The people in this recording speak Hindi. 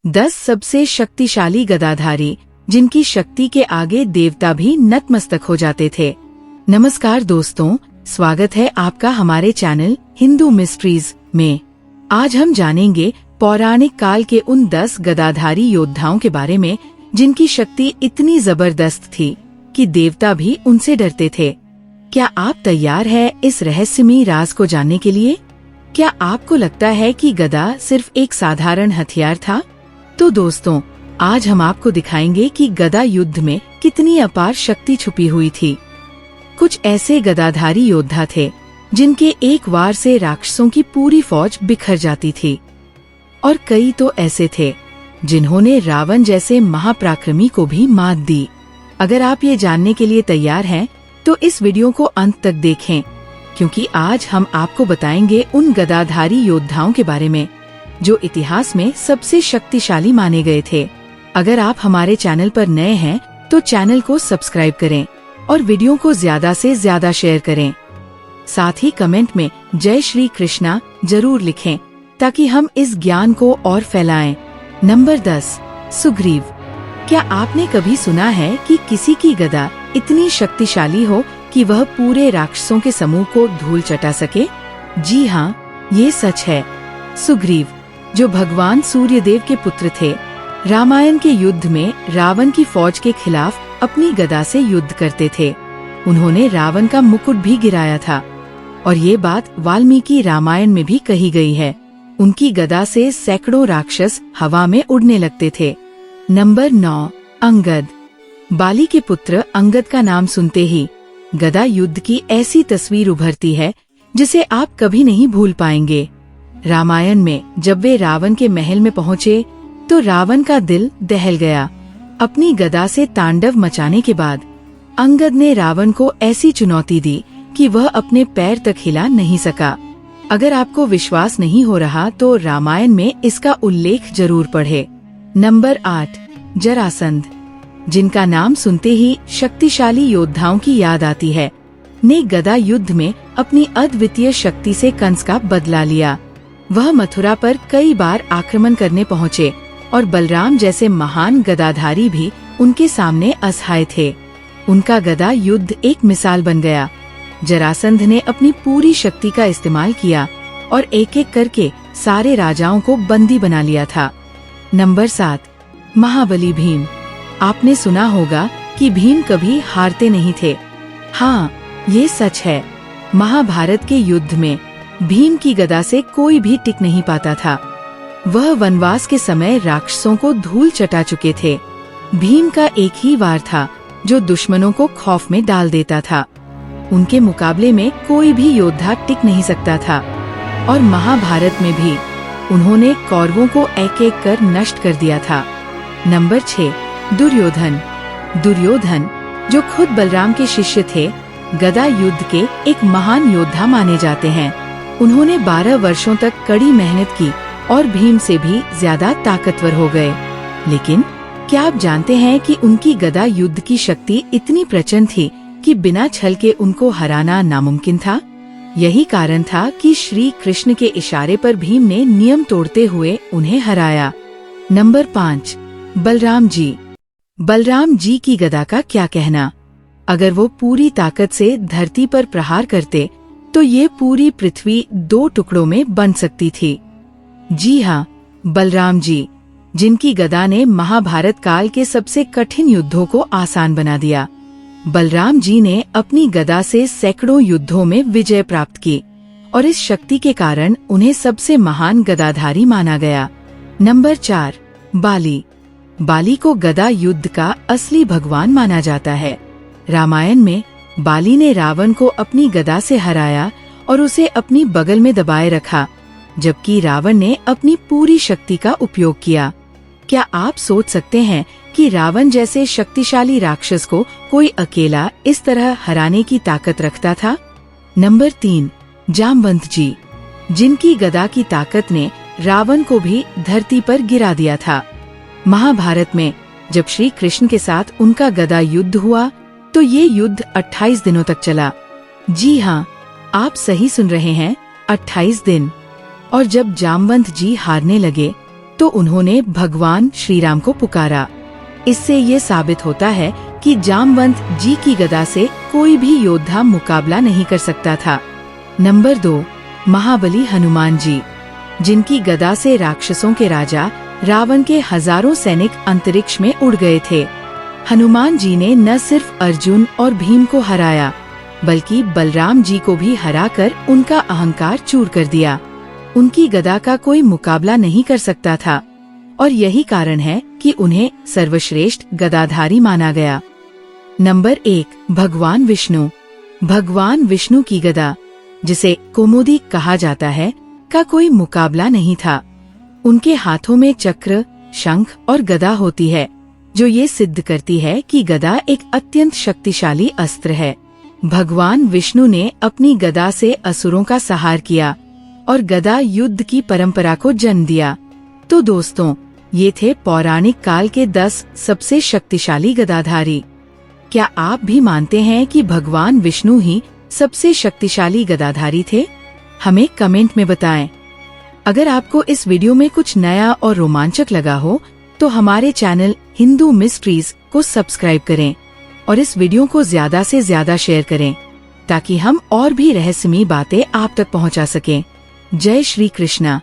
10 सबसे शक्तिशाली गदाधारी जिनकी शक्ति के आगे देवता भी नतमस्तक हो जाते थे। नमस्कार दोस्तों, स्वागत है आपका हमारे चैनल हिंदू मिस्ट्रीज में। आज हम जानेंगे पौराणिक काल के उन 10 गदाधारी योद्धाओं के बारे में जिनकी शक्ति इतनी जबरदस्त थी कि देवता भी उनसे डरते थे। क्या आप तैयार हैं इस रहस्यमयी राज को जानने के लिए? क्या आपको लगता है कि गदा सिर्फ एक साधारण हथियार था? तो दोस्तों, आज हम आपको दिखाएंगे कि गदा युद्ध में कितनी अपार शक्ति छुपी हुई थी। कुछ ऐसे गदाधारी योद्धा थे जिनके एक वार से राक्षसों की पूरी फौज बिखर जाती थी, और कई तो ऐसे थे जिन्होंने रावण जैसे महापराक्रमी को भी मात दी। अगर आप ये जानने के लिए तैयार हैं, तो इस वीडियो को अंत तक देखें, क्योंकि आज हम आपको बताएंगे उन गदाधारी योद्धाओं के बारे में जो इतिहास में सबसे शक्तिशाली माने गए थे। अगर आप हमारे चैनल पर नए हैं तो चैनल को सब्सक्राइब करें और वीडियो को ज्यादा से ज्यादा शेयर करें। साथ ही कमेंट में जय श्री कृष्णा जरूर लिखें ताकि हम इस ज्ञान को और फैलाएं। नंबर 10, सुग्रीव। क्या आपने कभी सुना है कि किसी की गदा इतनी शक्तिशाली हो कि वह पूरे राक्षसों के समूह को धूल चटा सके? जी हाँ, ये सच है। सुग्रीव, जो भगवान सूर्यदेव के पुत्र थे, रामायण के युद्ध में रावण की फौज के खिलाफ अपनी गदा से युद्ध करते थे। उन्होंने रावण का मुकुट भी गिराया था, और ये बात वाल्मीकि रामायण में भी कही गई है। उनकी गदा से सैकड़ों राक्षस हवा में उड़ने लगते थे। नंबर 9, अंगद। बाली के पुत्र अंगद का नाम सुनते ही गदा युद्ध की ऐसी तस्वीर उभरती है जिसे आप कभी नहीं भूल पाएंगे। रामायण में जब वे रावण के महल में पहुँचे तो रावण का दिल दहल गया। अपनी गदा से तांडव मचाने के बाद अंगद ने रावण को ऐसी चुनौती दी कि वह अपने पैर तक हिला नहीं सका। अगर आपको विश्वास नहीं हो रहा तो रामायण में इसका उल्लेख जरूर पढ़े। नंबर 8, जरासंध। जिनका नाम सुनते ही शक्तिशाली योद्धाओं की याद आती है, ने गदा युद्ध में अपनी अद्वितीय शक्ति से कंस का बदला लिया। वह मथुरा पर कई बार आक्रमण करने पहुँचे और बलराम जैसे महान गदाधारी भी उनके सामने असहाय थे। उनका गदा युद्ध एक मिसाल बन गया। जरासंध ने अपनी पूरी शक्ति का इस्तेमाल किया और एक एक करके सारे राजाओं को बंदी बना लिया था। नंबर 7, महाबली भीम। आपने सुना होगा कि भीम कभी हारते नहीं थे। हाँ, ये सच है। महाभारत के युद्ध में भीम की गदा से कोई भी टिक नहीं पाता था। वह वनवास के समय राक्षसों को धूल चटा चुके थे। भीम का एक ही वार था जो दुश्मनों को खौफ में डाल देता था। उनके मुकाबले में कोई भी योद्धा टिक नहीं सकता था, और महाभारत में भी उन्होंने कौरवों को एक एक कर नष्ट कर दिया था। नंबर 6, दुर्योधन। दुर्योधन, जो खुद बलराम के शिष्य थे, गदा युद्ध के एक महान योद्धा माने जाते हैं। उन्होंने 12 वर्षों तक कड़ी मेहनत की और भीम से भी ज्यादा ताकतवर हो गए। लेकिन क्या आप जानते हैं कि उनकी गदा युद्ध की शक्ति इतनी प्रचंड थी कि बिना छल के उनको हराना नामुमकिन था? यही कारण था कि श्री कृष्ण के इशारे पर भीम ने नियम तोड़ते हुए उन्हें हराया। नंबर 5, बलराम जी। बलराम जी की गदा का क्या कहना। अगर वो पूरी ताकत से धरती पर प्रहार करते तो ये पूरी पृथ्वी 2 टुकड़ों में बन सकती थी। जी हाँ, बलराम जी, जिनकी गदा ने महाभारत काल के सबसे कठिन युद्धों को आसान बना दिया। बलराम जी ने अपनी गदा से सैकड़ों युद्धों में विजय प्राप्त की, और इस शक्ति के कारण उन्हें सबसे महान गदाधारी माना गया। नंबर 4, बाली। बाली को गदा युद्ध का असली भगवान माना जाता है। रामायण में बाली ने रावण को अपनी गदा से हराया और उसे अपनी बगल में दबाए रखा, जबकि रावण ने अपनी पूरी शक्ति का उपयोग किया। क्या आप सोच सकते हैं कि रावण जैसे शक्तिशाली राक्षस को कोई अकेला इस तरह हराने की ताकत रखता था? नंबर 3, जामवंत जी। जिनकी गदा की ताकत ने रावण को भी धरती पर गिरा दिया था। महाभारत में जब श्री कृष्ण के साथ उनका गदा युद्ध हुआ तो ये युद्ध 28 दिनों तक चला। जी हाँ, आप सही सुन रहे हैं, 28 दिन। और जब जामवंत जी हारने लगे तो उन्होंने भगवान श्री राम को पुकारा। इससे ये साबित होता है कि जामवंत जी की गदा से कोई भी योद्धा मुकाबला नहीं कर सकता था। नंबर 2, महाबली हनुमान जी, जिनकी गदा से राक्षसों के राजा रावण के हजारों सैनिक अंतरिक्ष में उड़ गए थे। हनुमान जी ने न सिर्फ अर्जुन और भीम को हराया, बल्कि बलराम जी को भी हराकर उनका अहंकार चूर कर दिया। उनकी गदा का कोई मुकाबला नहीं कर सकता था और यही कारण है कि उन्हें सर्वश्रेष्ठ गदाधारी माना गया। नंबर 1, भगवान विष्णु। भगवान विष्णु की गदा, जिसे कौमुदी कहा जाता है, का कोई मुकाबला नहीं था। उनके हाथों में चक्र, शंख और गदा होती है, जो ये सिद्ध करती है कि गदा एक अत्यंत शक्तिशाली अस्त्र है। भगवान विष्णु ने अपनी गदा से असुरों का संहार किया और गदा युद्ध की परंपरा को जन्म दिया। तो दोस्तों, ये थे पौराणिक काल के 10 सबसे शक्तिशाली गदाधारी। क्या आप भी मानते हैं कि भगवान विष्णु ही सबसे शक्तिशाली गदाधारी थे? हमें कमेंट में बताएं। अगर आपको इस वीडियो में कुछ नया और रोमांचक लगा हो तो हमारे चैनल हिंदू मिस्ट्रीज को सब्सक्राइब करें और इस वीडियो को ज्यादा से ज्यादा शेयर करें ताकि हम और भी रहस्यमयी बातें आप तक पहुंचा सकें। जय श्री कृष्णा।